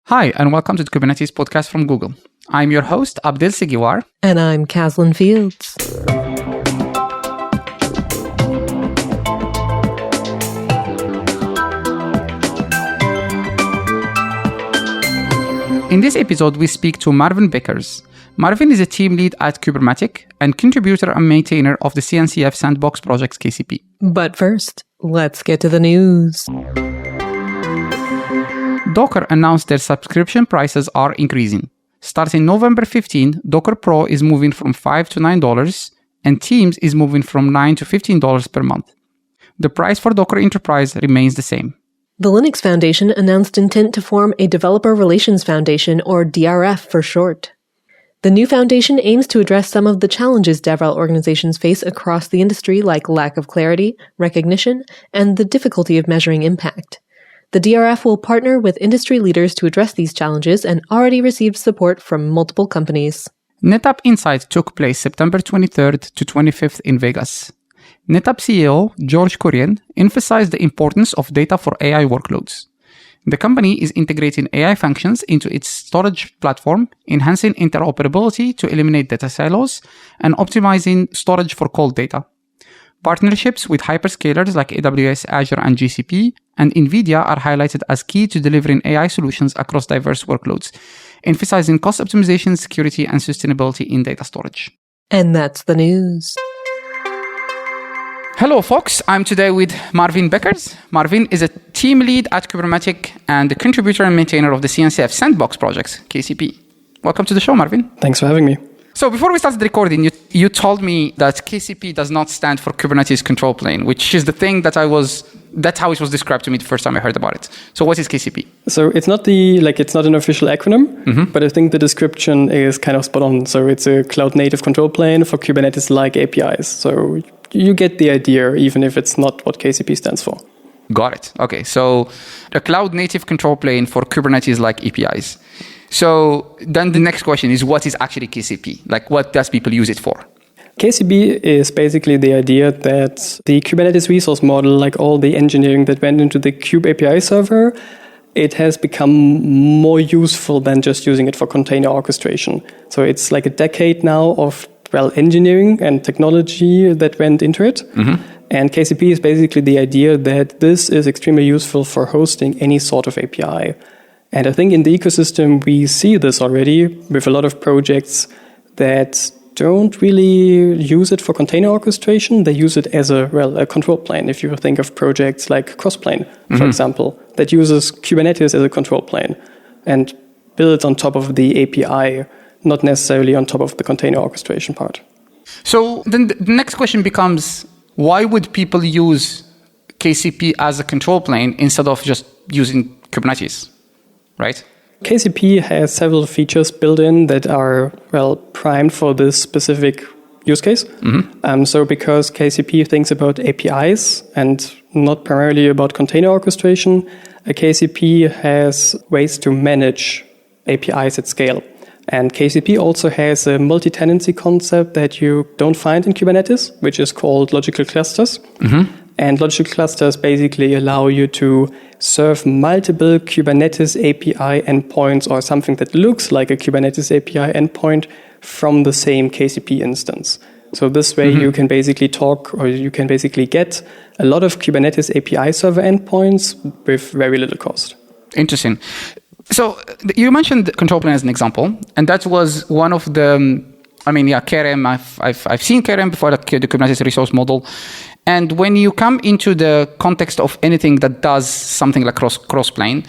Hi, and welcome to the Kubernetes podcast from Google. I'm your host, Abdel Sigiwar. And I'm Caslin Fields. In this episode, we speak to Marvin Beckers. Marvin is a team lead at Kubernetes and contributor and maintainer of the CNCF sandbox project KCP. But first, let's get to the news. Docker announced their subscription prices are increasing. Starting November 15, Docker Pro is moving from $5 to $9, and Teams is moving from $9 to $15 per month. The price for Docker Enterprise remains the same. The Linux Foundation announced intent to form a Developer Relations Foundation, or DRF for short. The new foundation aims to address some of the challenges DevRel organizations face across the industry, like lack of clarity, recognition, and the difficulty of measuring impact. The DRF will partner with industry leaders to address these challenges and already received support from multiple companies. NetApp Insight took place September 23rd to 25th in Vegas. NetApp CEO George Kurian emphasized the importance of data for AI workloads. The company is integrating AI functions into its storage platform, enhancing interoperability to eliminate data silos, and optimizing storage for cold data. Partnerships with hyperscalers like AWS, Azure, and GCP, and NVIDIA are highlighted as key to delivering AI solutions across diverse workloads, emphasizing cost optimization, security, and sustainability in data storage. And that's the news. Hello, folks. I'm today with Marvin Beckers. Marvin is a team lead at Kubernetes and the contributor and maintainer of the CNCF sandbox project, KCP. Welcome to the show, Marvin. Thanks for having me. So before we started recording, you told me that KCP does not stand for Kubernetes Control Plane, which is the thing that's how it was described to me the first time I heard about it. So what is KCP? So it's not an official acronym, but I think the description is kind of spot on. So it's a cloud native control plane for Kubernetes-like APIs. So you get the idea, even if it's not what KCP stands for. Got it. Okay. So a cloud native control plane for Kubernetes-like APIs. So then the next question is, what is actually KCP? Like, what does people use it for? KCP is basically the idea that the Kubernetes resource model, like all the engineering that went into the Kube API server, it has become more useful than just using it for container orchestration. So it's like a decade now of, engineering and technology that went into it. And KCP is basically the idea that this is extremely useful for hosting any sort of API. And I think in the ecosystem, we see this already with a lot of projects that don't really use it for container orchestration. They use it as a control plane. If you think of projects like Crossplane, for example, that uses Kubernetes as a control plane and builds on top of the API, not necessarily on top of the container orchestration part. So then the next question becomes, why would people use KCP as a control plane instead of just using Kubernetes? Right? KCP has several features built in that are, primed for this specific use case. So because KCP thinks about APIs and not primarily about container orchestration, KCP has ways to manage APIs at scale. And KCP also has a multi-tenancy concept that you don't find in Kubernetes, which is called logical clusters. And logical clusters basically allow you to serve multiple Kubernetes API endpoints or something that looks like a Kubernetes API endpoint from the same KCP instance. So this way you can basically get a lot of Kubernetes API server endpoints with very little cost. Interesting. So you mentioned the control plane as an example, and that was one of the, KRM, I've seen KRM before, the Kubernetes resource model. And when you come into the context of anything that does something like cross-plane,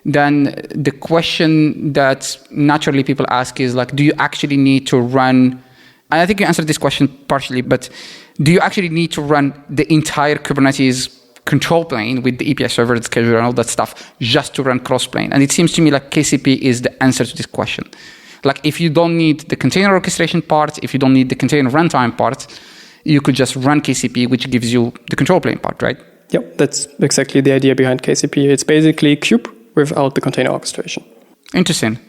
then the question that naturally people ask is like, do you actually need to run, and I think you answered this question partially, but do you actually need to run the entire Kubernetes control plane with the API server, the scheduler, and all that stuff just to run cross-plane? And it seems to me like KCP is the answer to this question. Like if you don't need the container orchestration part, if you don't need the container runtime part, you could just run KCP, which gives you the control plane part, right? Yep, that's exactly the idea behind KCP. It's basically Kube without the container orchestration. Interesting.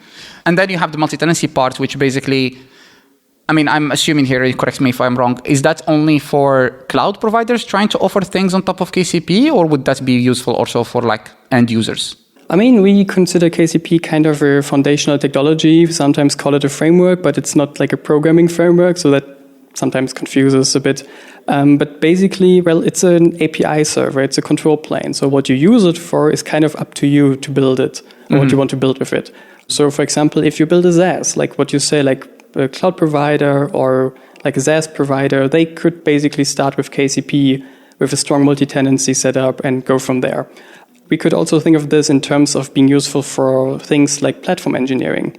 And then you have the multi-tenancy part, which basically, I'm assuming here, correct me if I'm wrong, is that only for cloud providers trying to offer things on top of KCP, or would that be useful also for like end users? I mean, we consider KCP kind of a foundational technology. We sometimes call it a framework, but it's not like a programming framework, so that sometimes confuses a bit. But basically, well, it's an API server. It's a control plane. So what you use it for is kind of up to you to build it, or what you want to build with it. So, for example, if you build a SaaS, like what you say, like a cloud provider or like a SaaS provider, they could basically start with KCP with a strong multi-tenancy setup and go from there. We could also think of this in terms of being useful for things like platform engineering,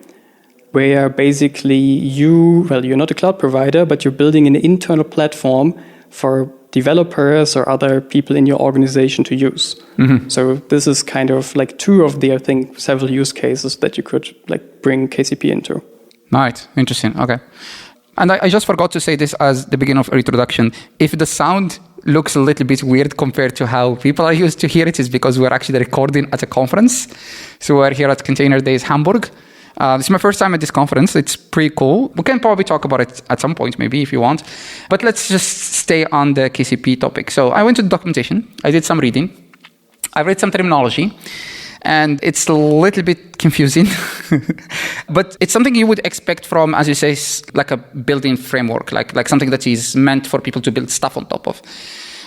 where basically you're not a cloud provider, but you're building an internal platform for developers or other people in your organization to use. So this is kind of like two of the, I think, several use cases that you could like bring KCP into. Right. Interesting. Okay. And I just forgot to say this as the beginning of our introduction. If the sound looks a little bit weird compared to how people are used to hear it, is because we're actually recording at a conference. So we're here at Container Days Hamburg. This is my first time at this conference. It's pretty cool. We can probably talk about it at some point, maybe, if you want. But let's just stay on the KCP topic. So I went to the documentation. I did some reading. I read some terminology. And it's a little bit confusing. But it's something you would expect from, as you say, like a building framework, like something that is meant for people to build stuff on top of.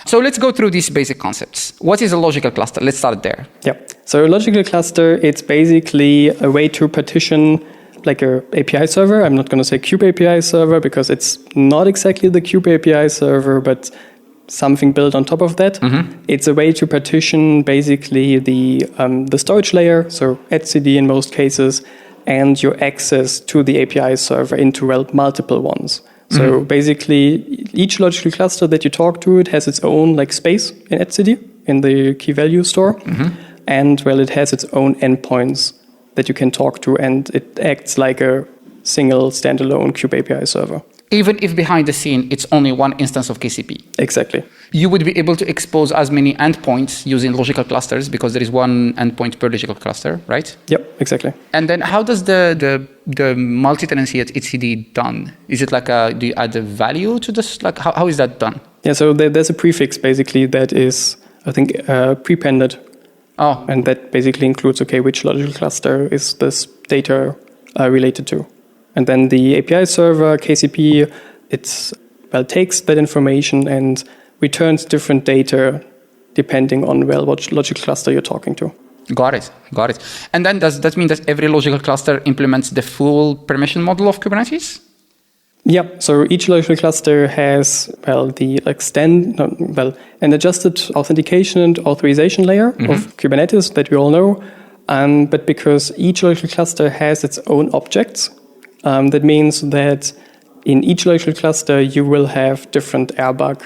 So let's go through these basic concepts. What is a logical cluster? Let's start there. Yeah. So a logical cluster, it's basically a way to partition like a API server. I'm not going to say Kube API server because it's not exactly the Kube API server, but something built on top of that. It's a way to partition basically the storage layer, so etcd in most cases, and your access to the API server into multiple ones. So basically, each logical cluster that you talk to, it has its own like space in etcd, in the key value store, and it has its own endpoints that you can talk to, and it acts like a single standalone Kube API server. Even if behind the scene, it's only one instance of KCP. Exactly. You would be able to expose as many endpoints using logical clusters because there is one endpoint per logical cluster, right? Yep, exactly. And then how does the multi-tenancy at etcd done? Is it like do you add a value to this? Like how is that done? Yeah, so there's a prefix basically that is, I think, prepended. Oh. And that basically includes, which logical cluster is this data related to? And then the API server, KCP, it takes that information and returns different data depending on, what logical cluster you're talking to. Got it. And then does that mean that every logical cluster implements the full permission model of Kubernetes? Yeah, so each logical cluster has, an adjusted authentication and authorization layer of Kubernetes that we all know. But because each logical cluster has its own objects, that means that in each logical cluster, you will have different airbag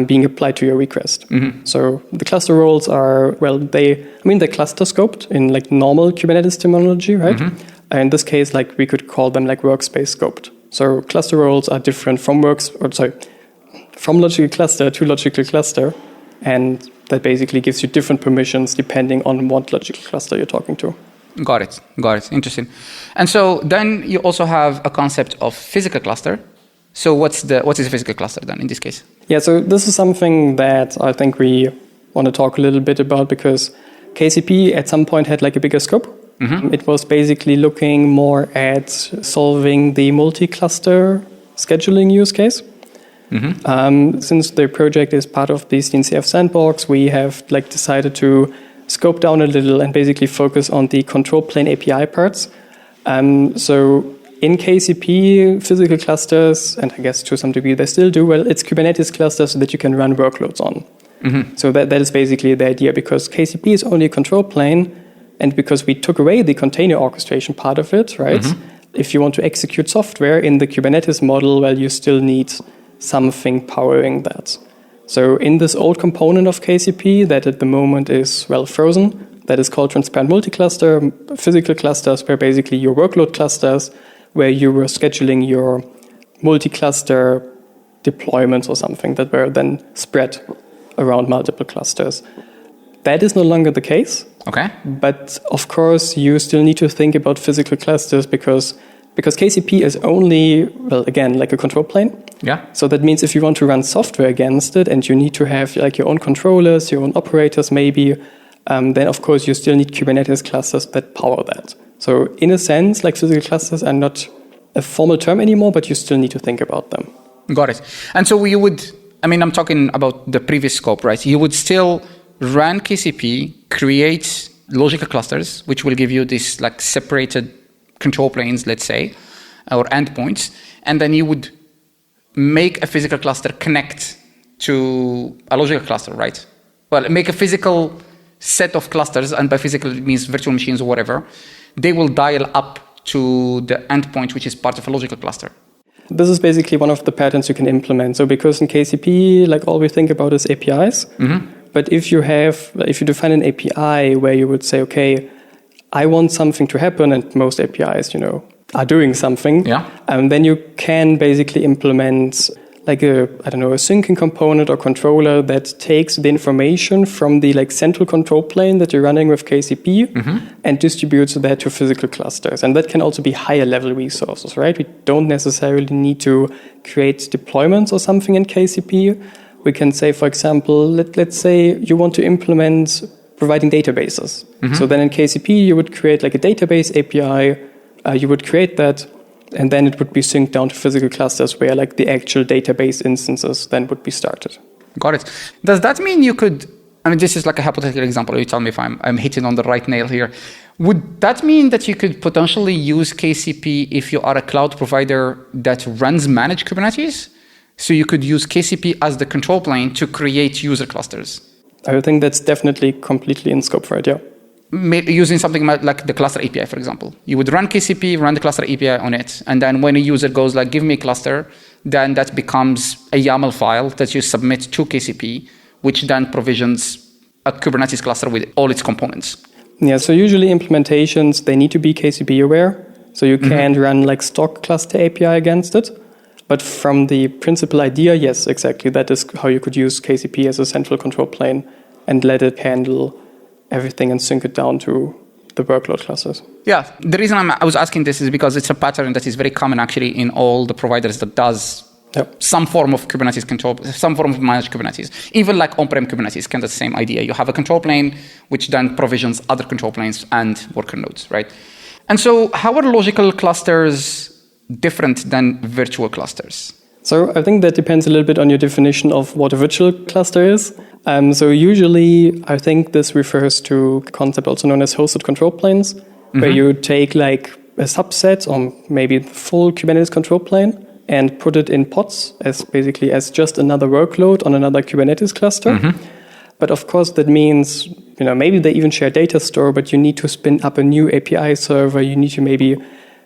being applied to your request. So the cluster roles are, they're cluster scoped in like normal Kubernetes terminology, right? In this case, we could call them like workspace scoped. So cluster roles are different from logical cluster to logical cluster, and that basically gives you different permissions depending on what logical cluster you're talking to. Got it. Interesting. And so then you also have a concept of physical cluster. So what is a physical cluster then in this case? Yeah, so this is something that I think we want to talk a little bit about because KCP at some point had like a bigger scope. It was basically looking more at solving the multi-cluster scheduling use case. Since the project is part of the CNCF sandbox, we have decided to scope down a little and basically focus on the control plane API parts. So in KCP, physical clusters, and I guess to some degree they still do, it's Kubernetes clusters that you can run workloads on. So that is basically the idea, because KCP is only a control plane, and because we took away the container orchestration part of it, right? If you want to execute software in the Kubernetes model, you still need something powering that. So in this old component of KCP that at the moment is, frozen, that is called transparent multi-cluster, physical clusters were basically your workload clusters where you were scheduling your multi-cluster deployments or something that were then spread around multiple clusters. That is no longer the case. Okay. But of course, you still need to think about physical clusters because KCP is only, again, like a control plane. Yeah. So that means if you want to run software against it and you need to have your own controllers, your own operators maybe, then of course you still need Kubernetes clusters that power that. So in a sense, like physical clusters are not a formal term anymore, but you still need to think about them. Got it. And so you would, I'm talking about the previous scope, right? You would still run KCP, create logical clusters, which will give you this like separated control planes, let's say, or endpoints, and then you would make a physical cluster connect to a logical cluster, right? Well, make a physical set of clusters, and by physical it means virtual machines or whatever. They will dial up to the endpoint, which is part of a logical cluster. This is basically one of the patterns you can implement. So because in KCP, like all we think about is APIs. Mm-hmm. But if you define an API where you would say, okay, I want something to happen, and most APIs, are doing something, then you can basically implement like a syncing component or controller that takes the information from the like central control plane that you're running with KCP and distributes that to physical clusters. And that can also be higher level resources, right? We don't necessarily need to create deployments or something in KCP. We can say, for example, let's say you want to implement providing databases. So then in KCP, you would create like a database API. You would create that, and then it would be synced down to physical clusters where like the actual database instances then would be started. Got it. Does that mean you could, this is like a hypothetical example. You tell me if I'm hitting on the right nail here. Would that mean that you could potentially use KCP if you are a cloud provider that runs managed Kubernetes? So you could use KCP as the control plane to create user clusters? I think that's definitely completely in scope for it, yeah. Using something like the cluster API, for example. You would run KCP, run the cluster API on it, and then when a user goes like, give me a cluster, then that becomes a YAML file that you submit to KCP, which then provisions a Kubernetes cluster with all its components. Yeah, so usually implementations, they need to be KCP aware. So you can't run like stock cluster API against it. But from the principal idea, yes, exactly. That is how you could use KCP as a central control plane and let it handle everything and sync it down to the workload clusters. Yeah, the reason I was asking this is because it's a pattern that is very common actually in all the providers that does some form of Kubernetes control, some form of managed Kubernetes. Even like on-prem Kubernetes, kind of the same idea. You have a control plane which then provisions other control planes and worker nodes, right? And so how are logical clusters different than virtual clusters? So I think that depends a little bit on your definition of what a virtual cluster is. So usually I think this refers to a concept also known as hosted control planes, where you take like a subset or maybe the full Kubernetes control plane and put it in pods as just another workload on another Kubernetes cluster. But of course that means, maybe they even share data store, but you need to spin up a new API server. You need to maybe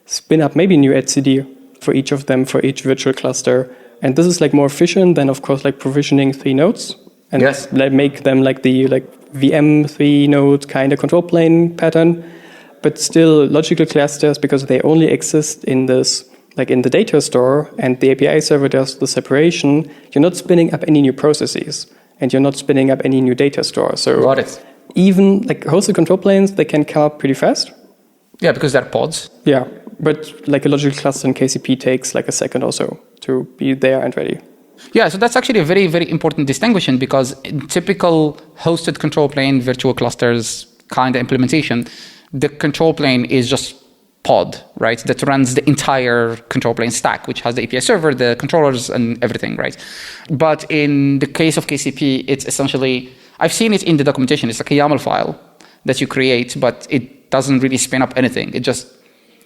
spin up maybe a new etcd for each of them, for each virtual cluster. And this is like more efficient than, of course, like provisioning 3 nodes and make them like the VM 3-node kind of control plane pattern. But still, logical clusters, because they only exist in this, like in the data store, and the API server does the separation, you're not spinning up any new processes, and you're not spinning up any new data store. So even like hosted control planes, they can come up pretty fast. Yeah, because they're pods. Yeah. But like a logical cluster in KCP takes like a second or so to be there and ready. Yeah, so that's actually a very, very important distinction, because in typical hosted control plane, virtual clusters kind of implementation, the control plane is just pod, right? That runs the entire control plane stack, which has the API server, the controllers, and everything, right? But in the case of KCP, it's essentially, I've seen it in the documentation, it's like a YAML file that you create, but it doesn't really spin up anything. It just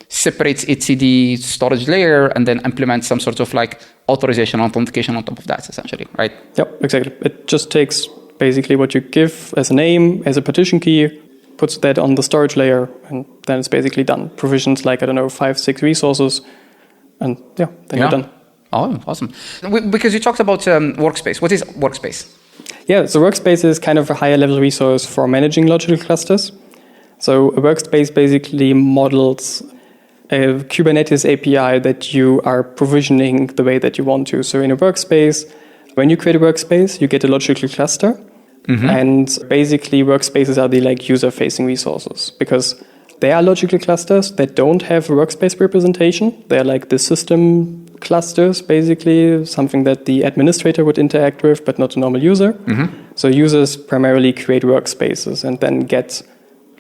separates etcd storage layer and then implements some sort of like authorization authentication on top of that, essentially, right? Yep, exactly. It just takes basically what you give as a name, as a partition key, puts that on the storage layer, and then it's basically done. Provisions like, 5-6 resources, and then you're done. Oh, awesome. Because you talked about workspace. What is workspace? Yeah, so workspace is kind of a higher level resource for managing logical clusters. So a workspace basically models a Kubernetes API that you are provisioning the way that you want to. So in a workspace, when you create a workspace, you get a logical cluster. And basically workspaces are the like user-facing resources, because they are logical clusters that don't have a workspace representation. They're like the system clusters, basically, something that the administrator would interact with, but not a normal user. So users primarily create workspaces and then get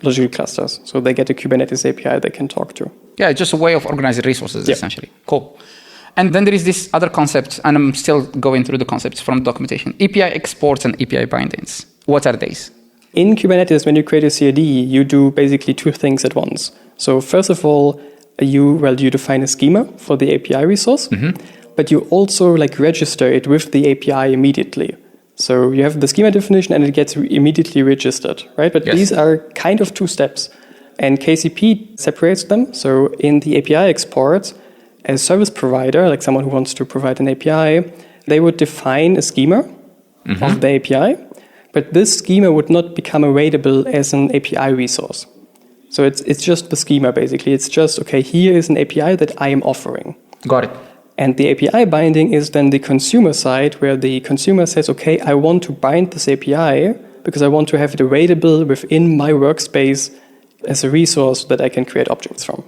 logical clusters. So they get a Kubernetes API they can talk to. Yeah, just a way of organizing resources, essentially. Cool. And then there is this other concept, and I'm still going through the concepts from documentation. API exports and API bindings. What are these? In Kubernetes, when you create a CRD, you do basically two things at once. So first of all, you define a schema for the API resource, but you also register it with the API immediately. So you have the schema definition and it gets immediately registered, right? But these are kind of two steps. And KCP separates them. So in the API export, a service provider, like someone who wants to provide an API, they would define a schema of the API, but this schema would not become available as an API resource. So it's just the schema, basically. It's just, okay, here is an API that I am offering. Got it. And the API binding is then the consumer side, where the consumer says, okay, I want to bind this API because I want to have it available within my workspace as a resource that I can create objects from.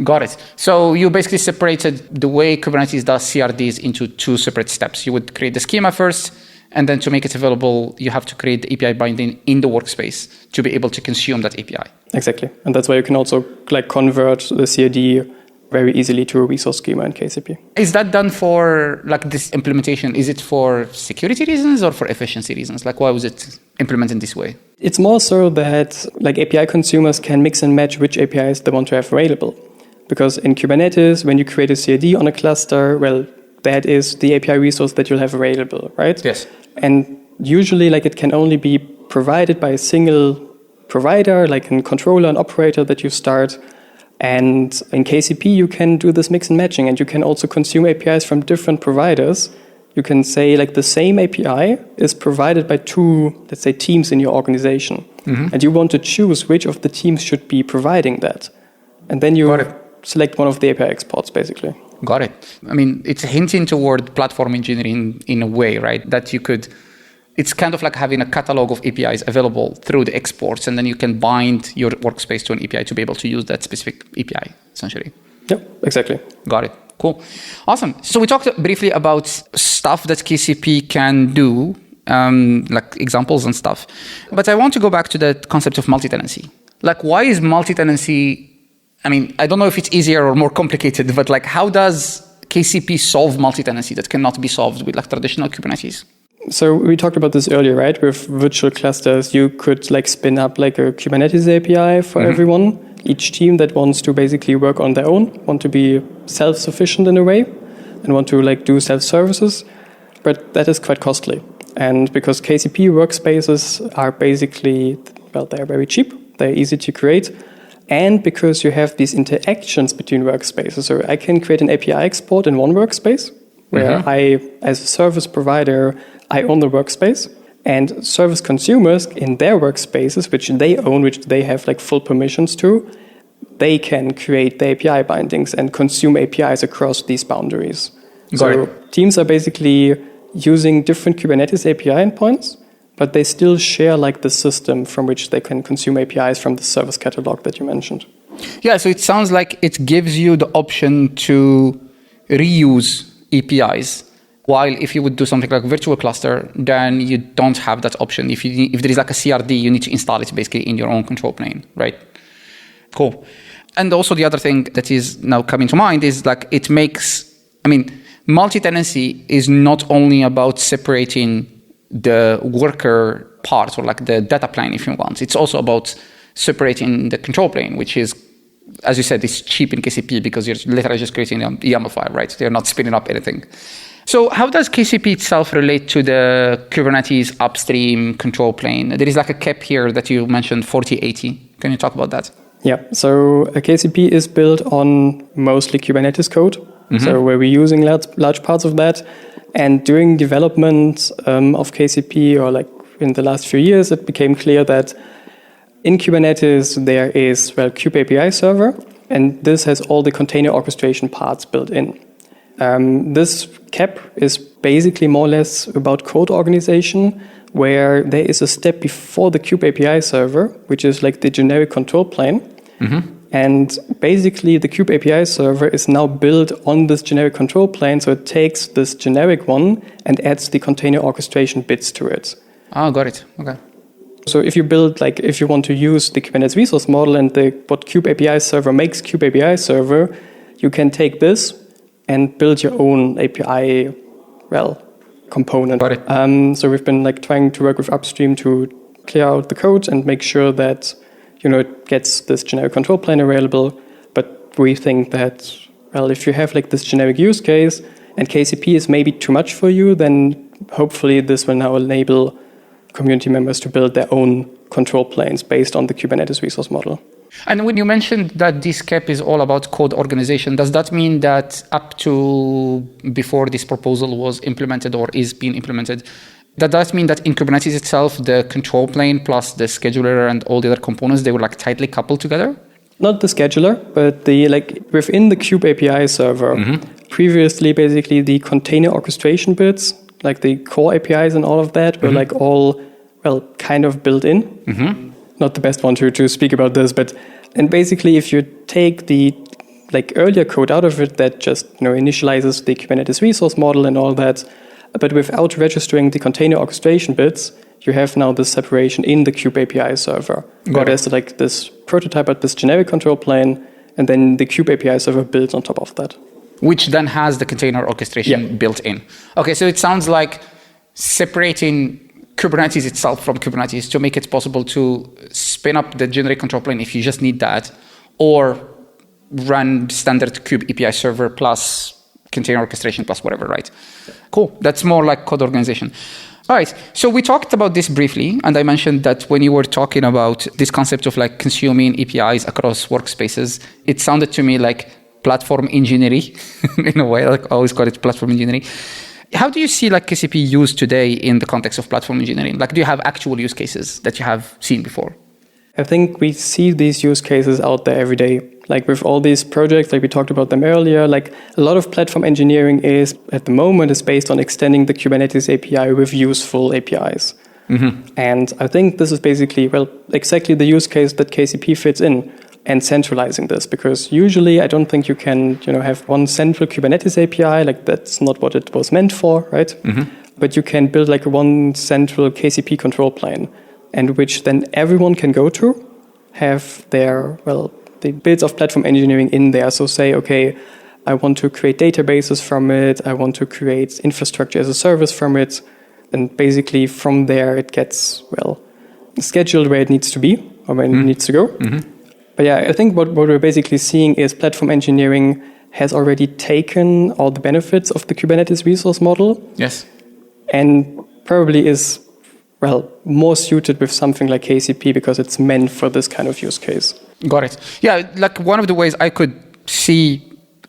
Got it. So you basically separated the way Kubernetes does CRDs into two separate steps. You would create the schema first, and then to make it available, you have to create the API binding in the workspace to be able to consume that API. Exactly. And that's why you can also convert the CRD very easily to a resource schema in KCP. Is that done for this implementation? Is it for security reasons or for efficiency reasons? Why was it implemented this way? It's more so that API consumers can mix and match which APIs they want to have available. Because in Kubernetes, when you create a CRD on a cluster, that is the API resource that you'll have available, right? Yes. And usually it can only be provided by a single provider, like a controller, an operator that you start. And in KCP, you can do this mix and matching, and you can also consume APIs from different providers. You can say the same API is provided by two, let's say, teams in your organization. And you want to choose which of the teams should be providing that. And then you select one of the API exports, basically. Got it. I mean, it's hinting toward platform engineering in a way, right? That you could, it's kind of like having a catalog of APIs available through the exports, and then you can bind your workspace to an API to be able to use that specific API, essentially. Yeah, exactly. Got it. Cool. Awesome. So we talked briefly about stuff that KCP can do, examples and stuff. But I want to go back to the concept of multi-tenancy. Why is multi-tenancy, I don't know if it's easier or more complicated, but how does KCP solve multi-tenancy that cannot be solved with traditional Kubernetes? So we talked about this earlier, right? With virtual clusters, you could spin up a Kubernetes API for everyone. Each team that wants to basically work on their own, want to be self-sufficient in a way, and want to do self-services. But that is quite costly. And because KCP workspaces are basically, they're very cheap, they're easy to create. And because you have these interactions between workspaces. So I can create an API export in one workspace, where I, as a service provider, I own the workspace. And service consumers in their workspaces, which they own, which they have full permissions to, they can create the API bindings and consume APIs across these boundaries. So teams are basically using different Kubernetes API endpoints, but they still share the system from which they can consume APIs from the service catalog that you mentioned. Yeah, so it sounds like it gives you the option to reuse APIs. While if you would do something like virtual cluster, then you don't have that option. If there is a CRD, you need to install it basically in your own control plane, right? Cool. And also the other thing that is now coming to mind is it makes, multi-tenancy is not only about separating the worker part or the data plane, if you want. It's also about separating the control plane, which is, as you said, it's cheap in KCP because you're literally just creating a YAML file, right? They're not spinning up anything. So how does KCP itself relate to the Kubernetes upstream control plane? There is a cap here that you mentioned, 4080. Can you talk about that? Yeah, so a KCP is built on mostly Kubernetes code. So where we're using large parts of that. And during development of KCP, or in the last few years, it became clear that in Kubernetes, there is, Kube API server, and this has all the container orchestration parts built in. This cap is basically more or less about code organization, where there is a step before the Kube API server, which is the generic control plane. And basically, the kube API server is now built on this generic control plane. So it takes this generic one and adds the container orchestration bits to it. Oh, got it. Okay. So if you build, like, if you want to use the Kubernetes resource model and what kube API server makes kube API server, you can take this and build your own API, component. Got it. So we've been trying to work with upstream to clear out the code and make sure that it gets this generic control plane available. But we think that if you have this generic use case and KCP is maybe too much for you, then hopefully this will now enable community members to build their own control planes based on the Kubernetes resource model. And when you mentioned that this KEP is all about code organization, does that mean that up to before this proposal was implemented or is being implemented, does that mean that in Kubernetes itself, the control plane plus the scheduler and all the other components, they were tightly coupled together? Not the scheduler, but within the kube API server, previously basically the container orchestration bits, the core APIs and all of that were all, kind of built in. Not the best one to speak about this, and basically if you take the earlier code out of it that just initializes the Kubernetes resource model and all that, but without registering the container orchestration bits, you have now this separation in the kube API server. Where there's this prototype at this generic control plane, and then the kube API server builds on top of that. Which then has the container orchestration built in. Okay, so it sounds like separating Kubernetes itself from Kubernetes to make it possible to spin up the generic control plane if you just need that, or run standard kube API server plus container orchestration plus whatever, right? Cool. That's more like code organization. All right. So we talked about this briefly, and I mentioned that when you were talking about this concept of consuming APIs across workspaces, it sounded to me like platform engineering in a way. I always call it platform engineering. How do you see KCP used today in the context of platform engineering? Do you have actual use cases that you have seen before? I think we see these use cases out there every day. With all these projects, we talked about them earlier, a lot of platform engineering is, at the moment, is based on extending the Kubernetes API with useful APIs. And I think this is basically, exactly the use case that KCP fits in, and centralizing this, because usually I don't think you can, have one central Kubernetes API, that's not what it was meant for, right? But you can build one central KCP control plane, and which then everyone can go to, have their, the bits of platform engineering in there. So say, okay, I want to create databases from it, I want to create infrastructure as a service from it, and basically from there it gets, scheduled where it needs to be, or where it needs to go. But yeah, I think what we're basically seeing is platform engineering has already taken all the benefits of the Kubernetes resource model. Yes. And probably is, more suited with something like KCP because it's meant for this kind of use case. Got it. Yeah, one of the ways I could see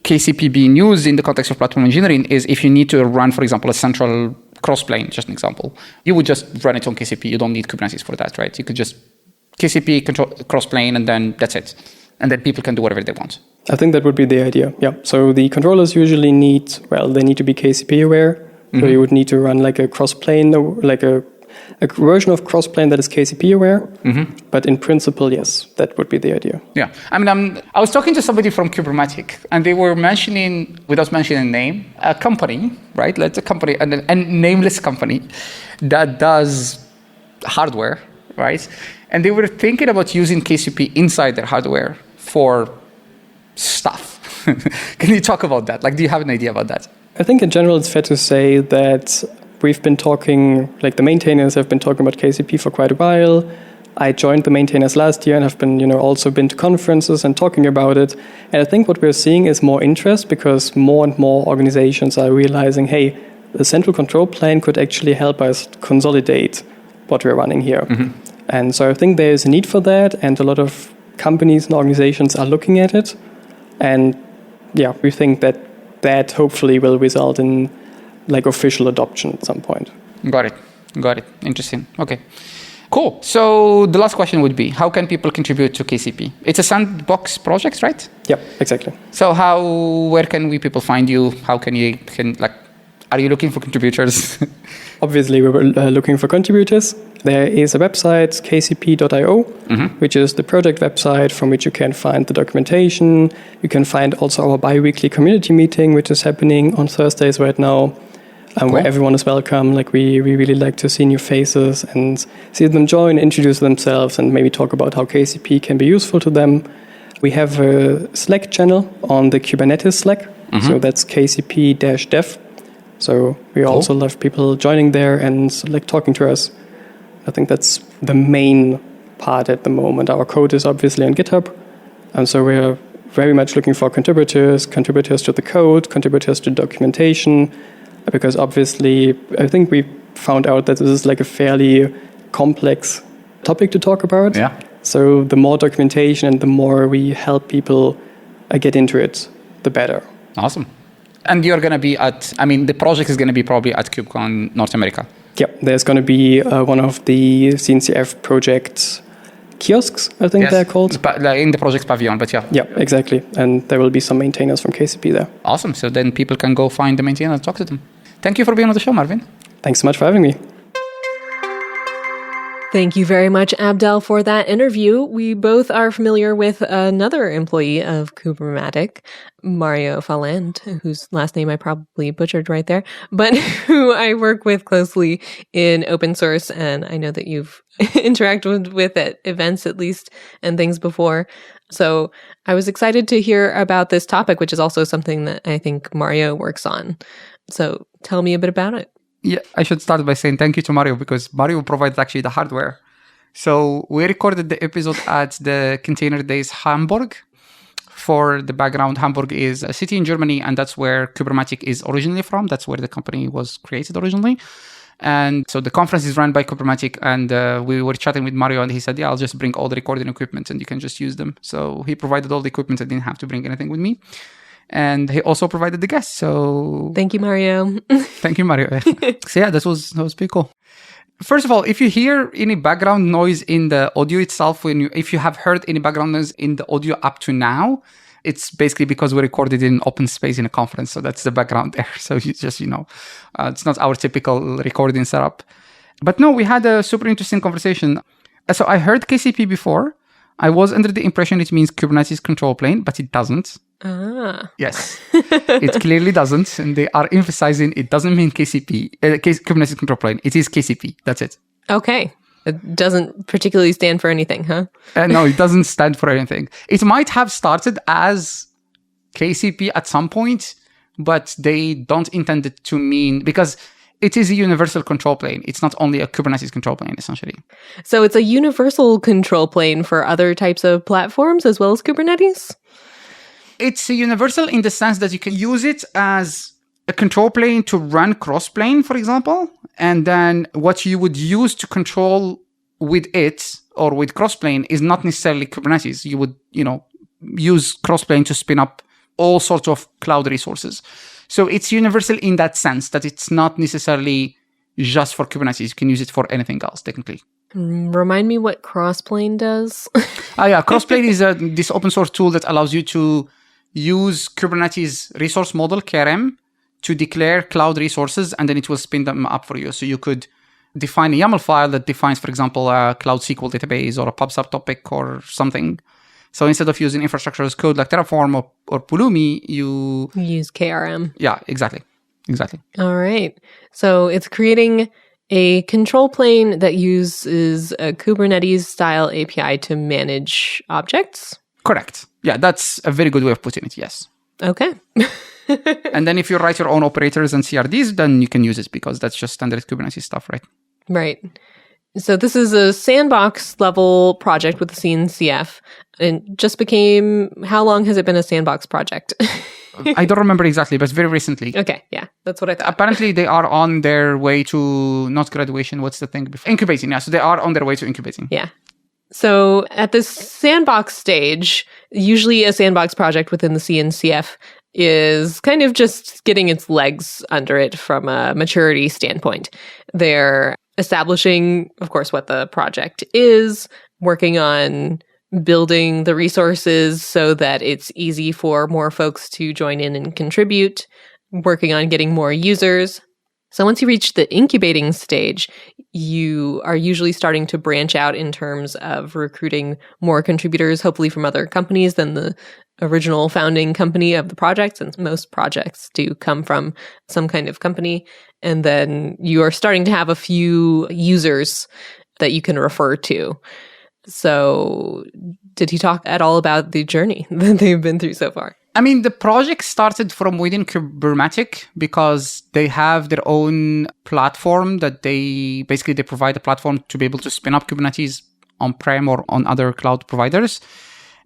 KCP being used in the context of platform engineering is if you need to run, for example, a central cross-plane, just an example. You would just run it on KCP. You don't need Kubernetes for that, right? You could just KCP control cross-plane, and then that's it. And then people can do whatever they want. I think that would be the idea, yeah. So the controllers usually need to be KCP aware. So you would need to run a cross-plane, a version of cross-plane that is KCP aware. But in principle, yes, that would be the idea. Yeah. I was talking to somebody from Kubernetes, and they were mentioning, without mentioning a name, a company, right? Let's a company, a nameless company that does hardware, right? And they were thinking about using KCP inside their hardware for stuff. Can you talk about that? Do you have an idea about that? I think in general, it's fair to say that we've been talking, the maintainers have been talking about KCP for quite a while. I joined the maintainers last year and have been, also been to conferences and talking about it. And I think what we're seeing is more interest because more and more organizations are realizing, hey, the central control plane could actually help us consolidate what we're running here. And so I think there is a need for that, and a lot of companies and organizations are looking at it. And yeah, we think that hopefully will result in official adoption at some point. Got it. Interesting. Okay. Cool. So the last question would be, how can people contribute to KCP? It's a sandbox project, right? Yep, exactly. So where can people find you? How are you looking for contributors? Obviously, we're looking for contributors. There is a website, kcp.io, which is the project website from which you can find the documentation. You can find also our bi-weekly community meeting, which is happening on Thursdays right now, where everyone is welcome. Like we really like to see new faces and see them join, introduce themselves, and maybe talk about how KCP can be useful to them. We have a Slack channel on the Kubernetes Slack, so that's kcp-dev. So we also love people joining there and like talking to us. I think that's the main part at the moment. Our code is obviously on GitHub, and so we're very much looking for contributors to the code, contributors to documentation, because obviously I think we found out that this is like a fairly complex topic to talk about. Yeah. So the more documentation and the more we help people get into it, the better. Awesome. And you're going to be the project is going to be probably at KubeCon North America. Yep, there's going to be one of the CNCF project kiosks, I think they're called. In the project pavilion, but yeah. Yeah, exactly. And there will be some maintainers from KCP there. Awesome. So then people can go find the maintainer and talk to them. Thank you for being on the show, Marvin. Thanks so much for having me. Thank you very much, Abdel, for that interview. We both are familiar with another employee of Kubernetes, Mario Falland, whose last name I probably butchered right there, but who I work with closely in open source. And I know that you've interacted with at events at least and things before. So I was excited to hear about this topic, which is also something that I think Mario works on. So tell me a bit about it. Yeah, I should start by saying thank you to Mario, because Mario provides actually the hardware. So we recorded the episode at the Container Days Hamburg. For the background, Hamburg is a city in Germany, and that's where Kubernetes is originally from. That's where the company was created originally. And so the conference is run by Kubernetes, and we were chatting with Mario, and he said, I'll just bring all the recording equipment and you can just use them. So he provided all the equipment. I didn't have to bring anything with me. And he also provided the guests. So thank you, Mario. Thank you, Mario. So yeah, that was pretty cool. First of all, if you hear any background noise in the audio itself, if you have heard any background noise in the audio up to now, it's basically because we recorded in open space in a conference. So that's the background there. So you just, it's not our typical recording setup. But no, we had a super interesting conversation. So I heard KCP before. I was under the impression it means Kubernetes control plane, but it doesn't. Yes, it clearly doesn't. And they are emphasizing it doesn't mean KCP, Kubernetes control plane. It is KCP. That's it. Okay. It doesn't particularly stand for anything, huh? No, it doesn't stand for anything. It might have started as KCP at some point, but they don't intend it to mean, because it is a universal control plane. It's not only a Kubernetes control plane, essentially. So it's a universal control plane for other types of platforms as well as Kubernetes? It's a universal in the sense that you can use it as a control plane to run cross-plane, for example. And then what you would use to control with it or with cross-plane is not necessarily Kubernetes. You would, use cross-plane to spin up all sorts of cloud resources. So it's universal in that sense that it's not necessarily just for Kubernetes. You can use it for anything else, technically. Remind me what Crossplane does. Crossplane is this open source tool that allows you to use Kubernetes resource model, KRM, to declare cloud resources, and then it will spin them up for you. So you could define a YAML file that defines, for example, a Cloud SQL database or a pub subtopic or something. So instead of using infrastructure as code like Terraform or Pulumi, you use KRM. Yeah, exactly. All right. So it's creating a control plane that uses a Kubernetes-style API to manage objects? Correct. Yeah, that's a very good way of putting it, yes. Okay. And then if you write your own operators and CRDs, then you can use it because that's just standard Kubernetes stuff, right? Right. So this is a sandbox level project with the CNCF. And just became, how long has it been a sandbox project? I don't remember exactly, but very recently. Okay, yeah, that's what I thought. Apparently, they are on their way to, not graduation, what's the thing? Incubating, yeah. So they are on their way to incubating. Yeah. So at this sandbox stage, usually a sandbox project within the CNCF is kind of just getting its legs under it from a maturity standpoint. They're establishing, of course, what the project is, working on building the resources so that it's easy for more folks to join in and contribute, working on getting more users. So once you reach the incubating stage, you are usually starting to branch out in terms of recruiting more contributors, hopefully from other companies than the original founding company of the project, since most projects do come from some kind of company. And then you are starting to have a few users that you can refer to. So did he talk at all about the journey that they've been through so far? I mean, the project started from within Kubernetes because they have their own platform that they provide a platform to be able to spin up Kubernetes on-prem or on other cloud providers.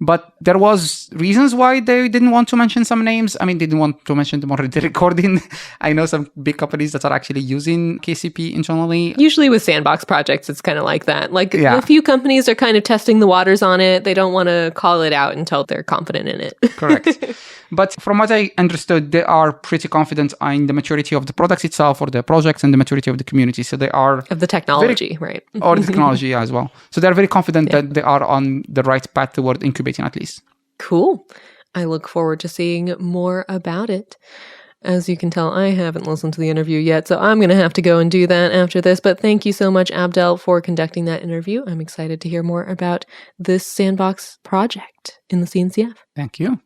But there was reasons why they didn't want to mention some names. I mean, they didn't want to mention them already recording. I know some big companies that are actually using KCP internally. Usually with sandbox projects, it's kind of like that. A few companies are kind of testing the waters on it. They don't want to call it out until they're confident in it. Correct. But from what I understood, they are pretty confident in the maturity of the products itself or the projects and the maturity of the community. So they are... Of the technology, right? Or the technology as well. So they're very confident that they are on the right path toward incubating at least. Cool. I look forward to seeing more about it. As you can tell, I haven't listened to the interview yet, so I'm going to have to go and do that after this. But thank you so much, Abdel, for conducting that interview. I'm excited to hear more about this sandbox project in the CNCF. Thank you.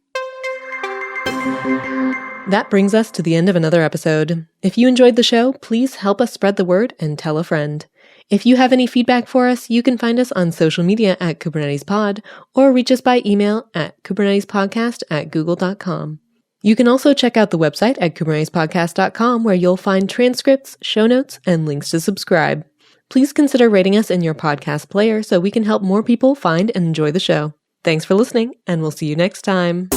That brings us to the end of another episode. If you enjoyed the show, please help us spread the word and tell a friend. If you have any feedback for us, you can find us on social media at KubernetesPod or reach us by email at kubernetespodcast@google.com. You can also check out the website at kubernetespodcast.com where you'll find transcripts, show notes, and links to subscribe. Please consider rating us in your podcast player so we can help more people find and enjoy the show. Thanks for listening, and we'll see you next time.